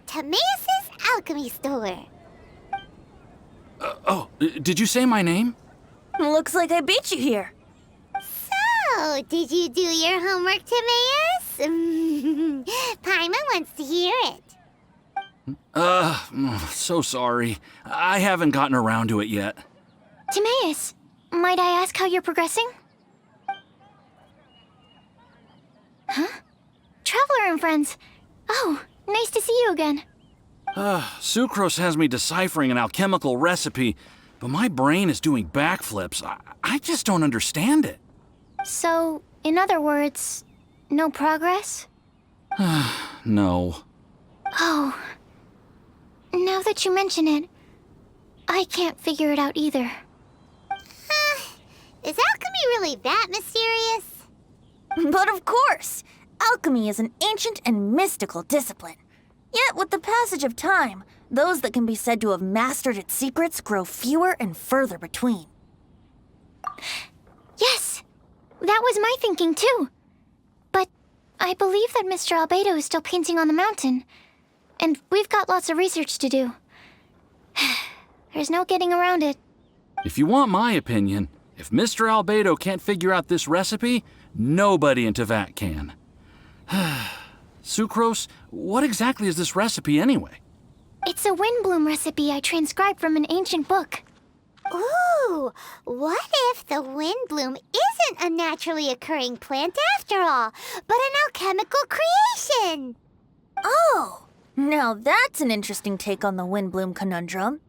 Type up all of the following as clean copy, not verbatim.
Timaeus' alchemy store. Did you say my name? Looks like I beat you here. So, did you do your homework, Timaeus? Paimon wants to hear it. So sorry. I haven't gotten around to it yet. Timaeus, might I ask how you're progressing? Huh? Traveler and friends. Oh, nice to see you again. Sucrose has me deciphering an alchemical recipe, but my brain is doing backflips. I just don't understand it. So, in other words, no progress? No. Oh. Now that you mention it, I can't figure it out either. Is alchemy really that mysterious? But of course! Alchemy is an ancient and mystical discipline. Yet, with the passage of time, those that can be said to have mastered its secrets grow fewer and further between. Yes! That was my thinking, too. But I believe that Mr. Albedo is still painting on the mountain. And we've got lots of research to do. There's no getting around it. If you want my opinion, if Mr. Albedo can't figure out this recipe, nobody in Tevat can. Sucrose, what exactly is this recipe anyway? It's a Windblume recipe I transcribed from an ancient book. Ooh, what if the Windblume isn't a naturally occurring plant after all, but an alchemical creation? Oh! Now that's an interesting take on the Windblume conundrum.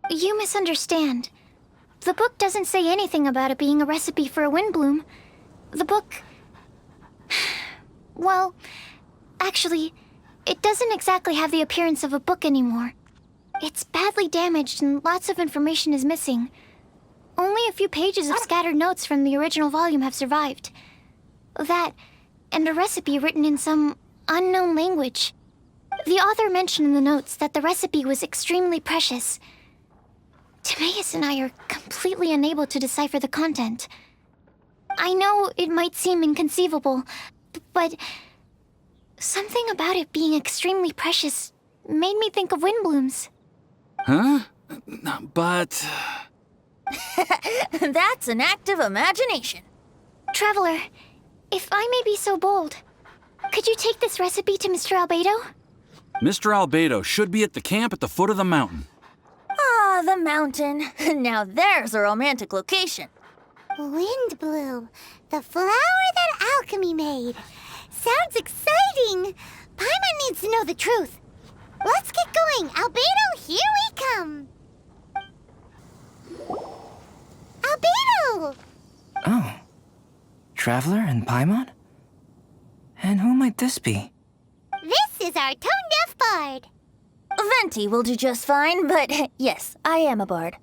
You misunderstand. The book doesn't say anything about it being a recipe for a Windblume. The book... Well, actually, it doesn't exactly have the appearance of a book anymore. It's badly damaged and lots of information is missing. Only a few pages of scattered notes from the original volume have survived. That, and a recipe written in some unknown language. The author mentioned in the notes that the recipe was extremely precious. Timaeus and I are completely unable to decipher the content. I know it might seem inconceivable, but something about it being extremely precious made me think of Windblooms. Huh? But... That's an active imagination. Traveler, if I may be so bold, could you take this recipe to Mr. Albedo? Mr. Albedo should be at the camp at the foot of the mountain. Ah, the mountain. Now there's a romantic location. Windblume, the flower that alchemy made. Sounds exciting. Paimon needs to know the truth. Let's get going. Albedo, here we come. Albedo! Oh. Traveler and Paimon? And who might this be? This is our tone-deaf bard. Venti will do just fine, but yes, I am a bard.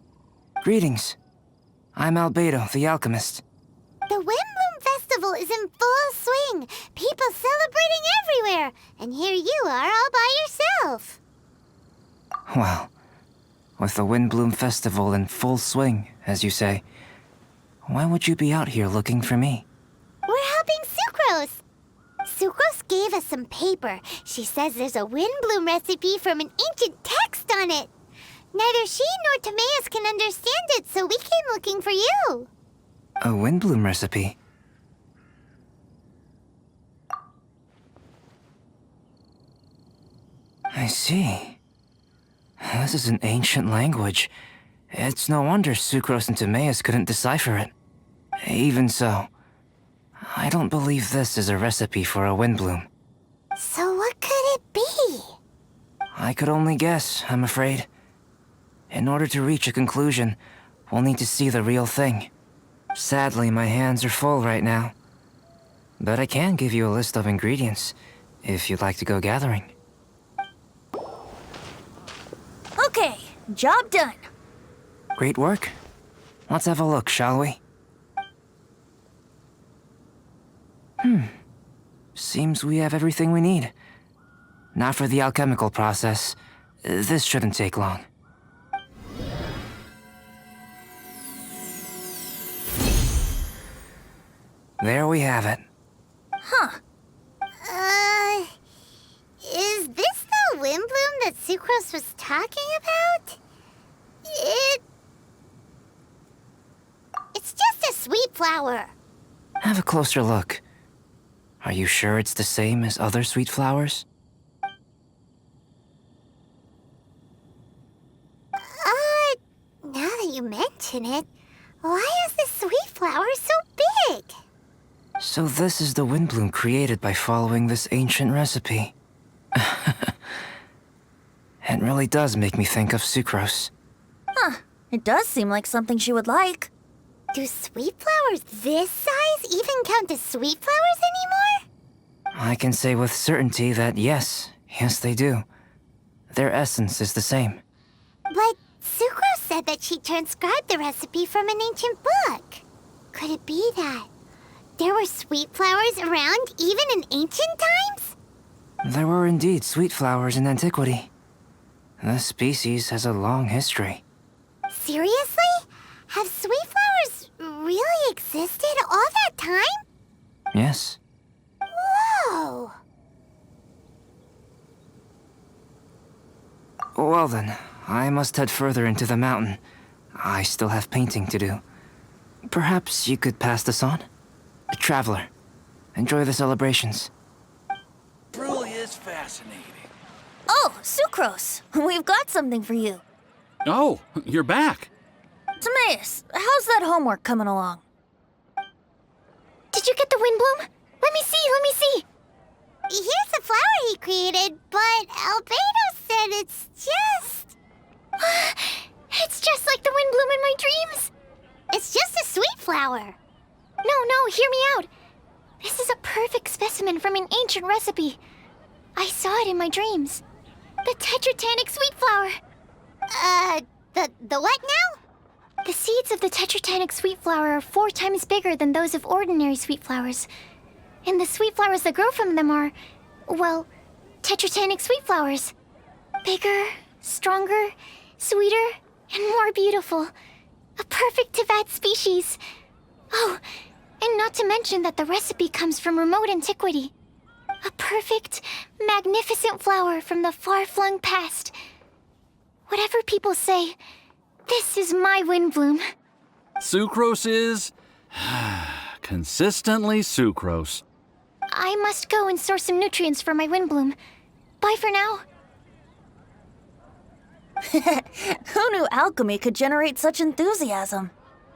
Greetings. I'm Albedo, the alchemist. The Windblume Festival is in full swing. People celebrating everywhere. And here you are all by yourself. Well, with the Windblume Festival in full swing, as you say, why would you be out here looking for me? We're helping Sucrose. Sucrose gave us some paper. She says there's a Windblume recipe from an ancient text on it. Neither she nor Timaeus can understand it, so we came looking for you. A Windblume recipe? I see. This is an ancient language. It's no wonder Sucrose and Timaeus couldn't decipher it. Even so, I don't believe this is a recipe for a Windblume. So what could it be? I could only guess, I'm afraid. In order to reach a conclusion, we'll need to see the real thing. Sadly, my hands are full right now. But I can give you a list of ingredients, if you'd like to go gathering. Okay, job done. Great work. Let's have a look, shall we? Seems we have everything we need. Not for the alchemical process. This shouldn't take long. There we have it. Huh. Is this the Windblume that Sucrose was talking about? It's just a sweet flower. Have a closer look. Are you sure it's the same as other sweet flowers? Now that you mention it, why is this sweet flower so big? So this is the Windblume created by following this ancient recipe. It really does make me think of Sucrose. Huh. It does seem like something she would like. Do sweet flowers this size even count as sweet flowers anymore? I can say with certainty that yes, they do. Their essence is the same. But Sucrose said that she transcribed the recipe from an ancient book. Could it be that there were sweet flowers around even in ancient times? There were indeed sweet flowers in antiquity. This species has a long history. Seriously? Have sweet flowers really existed all that time? Yes. Whoa! Well then, I must head further into the mountain. I still have painting to do. Perhaps you could pass this on? Traveler, enjoy the celebrations. Truly is fascinating. Oh, Sucrose! We've got something for you. Oh, you're back. Timaeus, how's that homework coming along? Did you get the Windblume? Let me see. Here's the flower he created, but Albedo said it's just... It's just like the Windblume in my dreams. It's just a sweet flower. No, hear me out. This is a perfect specimen from an ancient recipe. I saw it in my dreams. The tetratanic sweet flower. The what now? The seeds of the tetratanic sweet flower are 4 times bigger than those of ordinary sweet flowers. And the sweet flowers that grow from them are, well, tetratanic sweet flowers. Bigger, stronger, sweeter, and more beautiful. A perfect Tivat species. Oh, and not to mention that the recipe comes from remote antiquity. A perfect, magnificent flower from the far-flung past. Whatever people say, this is my Windblume. Sucrose is... consistently Sucrose. I must go and source some nutrients for my Windblume. Bye for now. Who knew alchemy could generate such enthusiasm?